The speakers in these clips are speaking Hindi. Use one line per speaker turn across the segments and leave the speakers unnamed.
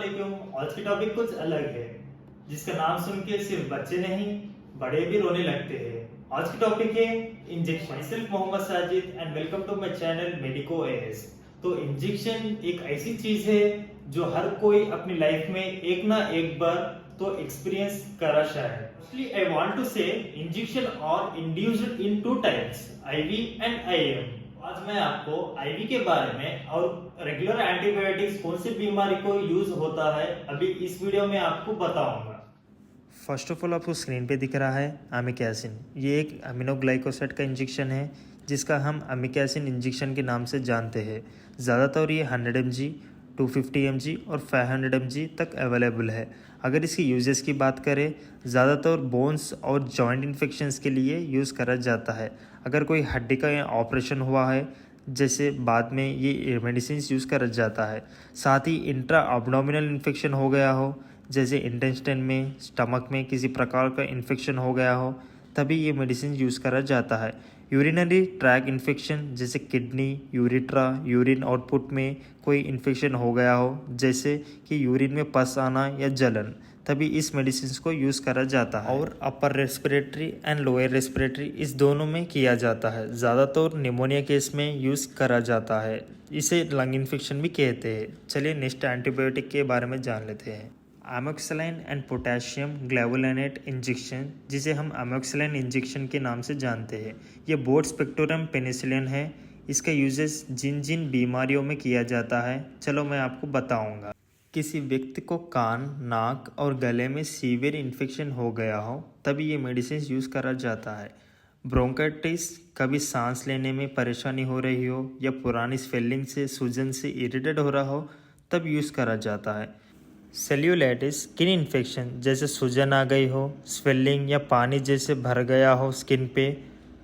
वालेकुम। आज की टॉपिक कुछ अलग है, जिसका नाम सुन के सिर्फ बच्चे नहीं बड़े भी रोने लगते हैं। आज की टॉपिक है इंजेक्शन। सिर्फ Mohammad Sajid and welcome to my channel medicos. तो इंजेक्शन एक ऐसी चीज है जो हर कोई अपनी लाइफ में एक ना एक बार तो एक्सपीरियंस करा शायद। I want to say injection और induced in two types, IV and IM. आज मैं आपको आईवी के बारे में और रेगुलर एंटीबायोटिक्स कौन सी बीमारी को यूज होता है अभी इस वीडियो में आपको बताऊंगा।
फर्स्ट ऑफ ऑल आपको स्क्रीन पे दिख रहा है अमिकैसिन। ये एक अमीनोग्लाइकोसाइड का इंजेक्शन है जिसका हम अमिकैसिन इंजेक्शन के नाम से जानते हैं। ज़्यादातर ये 100 mg, 250 mg और 500 mg तक अवेलेबल है। अगर इसकी यूजेस की बात करें, ज़्यादातर बोन्स और जॉइंट इन्फेक्शंस के लिए यूज़ करा जाता है। अगर कोई हड्डी का ऑपरेशन हुआ है जैसे बाद में ये मेडिसिन यूज़ करा जाता है। साथ ही इंट्रा एब्डोमिनल इन्फेक्शन हो गया हो, जैसे इंटेस्टाइन में, स्टमक में किसी प्रकार का इन्फेक्शन हो गया हो, तभी ये मेडिसिन यूज़ करा जाता है। यूरिनरी ट्रैक इन्फेक्शन जैसे किडनी, यूरिट्रा, यूरिन आउटपुट में कोई इन्फेक्शन हो गया हो, जैसे कि यूरिन में पस आना या जलन, तभी इस मेडिसिन को यूज़ करा जाता है। और upper respiratory and lower respiratory इस दोनों में किया जाता है। ज़्यादातर निमोनिया केस में यूज़ करा जाता है। इसे लंग इन्फेक्शन भी कहते हैं। चलिए नेक्स्ट एंटीबायोटिक के बारे में जान लेते हैं। एमोक्सिलिन एंड पोटेशियम ग्लैवुलिनेट इंजेक्शन, जिसे हम एमोक्सिलिन इंजेक्शन के नाम से जानते हैं, ये बोर्ड स्पेक्ट्रम पेनिसिलिन है। इसका यूजेस जिन जिन बीमारियों में किया जाता है, चलो मैं आपको बताऊंगा। किसी व्यक्ति को कान, नाक और गले में सीवियर इन्फेक्शन हो गया हो, तभी ये मेडिसिन यूज़ करा जाता है। ब्रोंकाइटिस, कभी सांस लेने में परेशानी हो रही हो या पुरानी स्वेलिंग से, सूजन से इरिटेट हो रहा हो, तब यूज़ करा जाता है। सेल्यूलाइटिस, स्किन इन्फेक्शन जैसे सूजन आ गई हो, स्वेलिंग या पानी जैसे भर गया हो स्किन पे,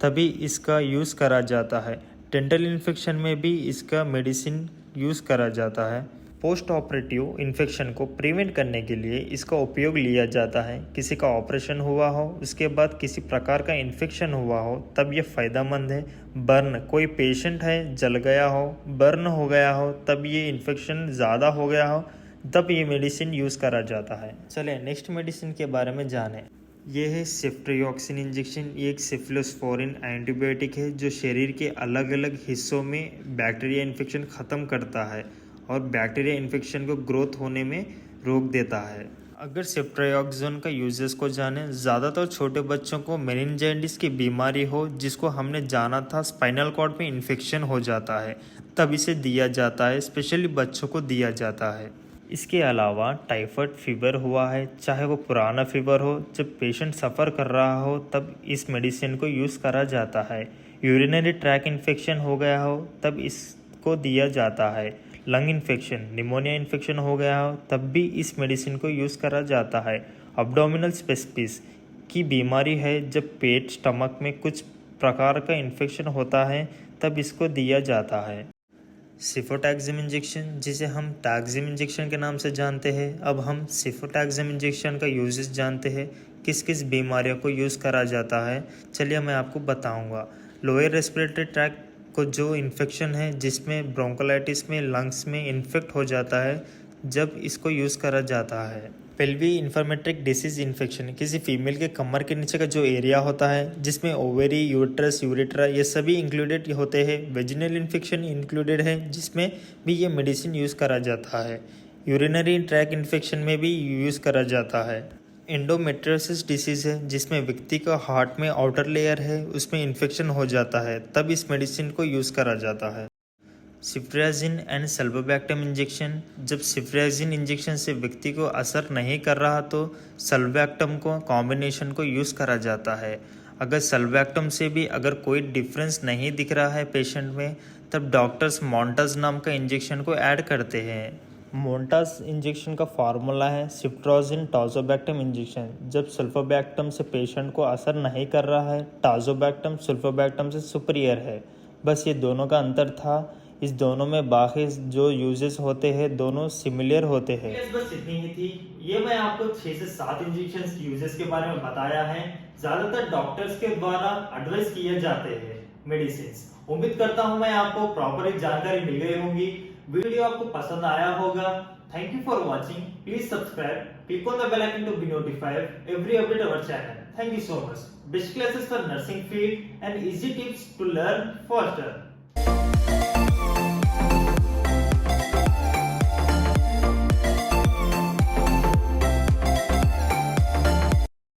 तभी इसका यूज़ करा जाता है। डेंटल इन्फेक्शन में भी इसका मेडिसिन यूज़ करा जाता है। पोस्ट ऑपरेटिव इन्फेक्शन को प्रिवेंट करने के लिए इसका उपयोग लिया जाता है। किसी का ऑपरेशन हुआ हो, उसके बाद किसी प्रकार का इन्फेक्शन हुआ हो, तब यह फ़ायदेमंद है। बर्न, कोई पेशेंट है जल गया हो, बर्न हो गया हो, तब ये इन्फेक्शन ज़्यादा हो गया हो, तब ये मेडिसिन यूज़ करा जाता है। चलिए नेक्स्ट मेडिसिन के बारे में जानें। ये है सेफ्ट्रियोक्सिन इंजेक्शन। ये एक सेफलोस्पोरिन एंटीबायोटिक है जो शरीर के अलग अलग हिस्सों में बैक्टीरिया इन्फेक्शन ख़त्म करता है और बैक्टीरिया इन्फेक्शन को ग्रोथ होने में रोक देता है। अगर सेफ्ट्रियोक्सिन का यूजेस को जानें, ज़्यादातर छोटे बच्चों को मेनिंजाइटिस की बीमारी हो, जिसको हमने जाना था स्पाइनल कॉर्ड में इन्फेक्शन हो जाता है, तब इसे दिया जाता है। स्पेशली बच्चों को दिया जाता है। इसके अलावा टाइफाइड फीवर हुआ है, चाहे वो पुराना फीवर हो, जब पेशेंट सफ़र कर रहा हो, तब इस मेडिसिन को यूज़ करा जाता है। यूरिनरी ट्रैक इन्फेक्शन हो गया हो, तब इसको दिया जाता है। लंग इन्फेक्शन, निमोनिया इन्फेक्शन हो गया हो, तब भी इस मेडिसिन को यूज़ करा जाता है। अब्डोमिनल स्पेसिस की बीमारी है, जब पेट, स्टमक में कुछ प्रकार का इन्फेक्शन होता है, तब इसको दिया जाता है। सिफोटैक्सिम इंजेक्शन, जिसे हम टैक्सिम इंजेक्शन के नाम से जानते हैं, अब हम सिफोटैक्सिम इंजेक्शन का यूजेस जानते हैं। किस किस बीमारियों को यूज़ करा जाता है, चलिए मैं आपको बताऊंगा। लोअर रेस्पिरेटरी ट्रैक को जो इन्फेक्शन है, जिसमें ब्रोंकोलाइटिस में लंग्स में इन्फेक्ट हो जाता है, जब इसको यूज़ करा जाता है। पेल्वी इन्फ्लेमेटरी डिसीज इन्फेक्शन, किसी फीमेल के कमर के नीचे का जो एरिया होता है, जिसमें ओवेरी, यूट्रस, यूरेट्रा ये सभी इंक्लूडेड होते हैं। वेजिनल इन्फेक्शन इंक्लूडेड है, जिसमें भी ये मेडिसिन यूज़ करा जाता है। यूरिनरी ट्रैक इन्फेक्शन में भी यूज़ करा जाता है। एंडोमेट्रियोसिस डिसीज़ है, जिसमें व्यक्ति का हार्ट में आउटर लेयर है, उसमें इन्फेक्शन हो जाता है, तब इस मेडिसिन को यूज़ करा जाता है। सिफ्ट्रियाजिन एंड सल्फोबैक्टम इंजेक्शन, जब सिफ्ट्रियाजिन इंजेक्शन से व्यक्ति को असर नहीं कर रहा तो सल्फोबैक्टम को कॉम्बिनेशन को यूज़ करा जाता है। अगर सल्फोबैक्टम से भी अगर कोई डिफरेंस नहीं दिख रहा है पेशेंट में, तब डॉक्टर्स मोंटाज नाम का इंजेक्शन को ऐड करते हैं। मोंटाज इंजेक्शन का फार्मूला है सिफ्ट्रोजिन टाजोबैक्टम इंजेक्शन। जब सल्फोबैक्टम से पेशेंट को असर नहीं कर रहा है, टाजोबैक्टम सल्फोबैक्टम से सुपीरियर है। बस ये दोनों का अंतर था। इस दोनों में बाकी जो यूजेस होते हैं, दोनों सिमिलर होते हैं।
बस इतनी ही थी। ये मैं आपको 6 से 7 इंजेक्शन यूजेस के बारे में बताया है। ज्यादातर डॉक्टर्स के द्वारा एडवाइस किए जाते हैं मेडिसिन। उम्मीद करता हूँ मैं आपको प्रॉपर जानकारी मिल गई होगी। वीडियो आपको पसंद आया होगा। Thank you for watching. Please subscribe, click on the bell icon to be notified every update our channel. Thank you so much. Best classes for nursing field and easy tips to learn faster.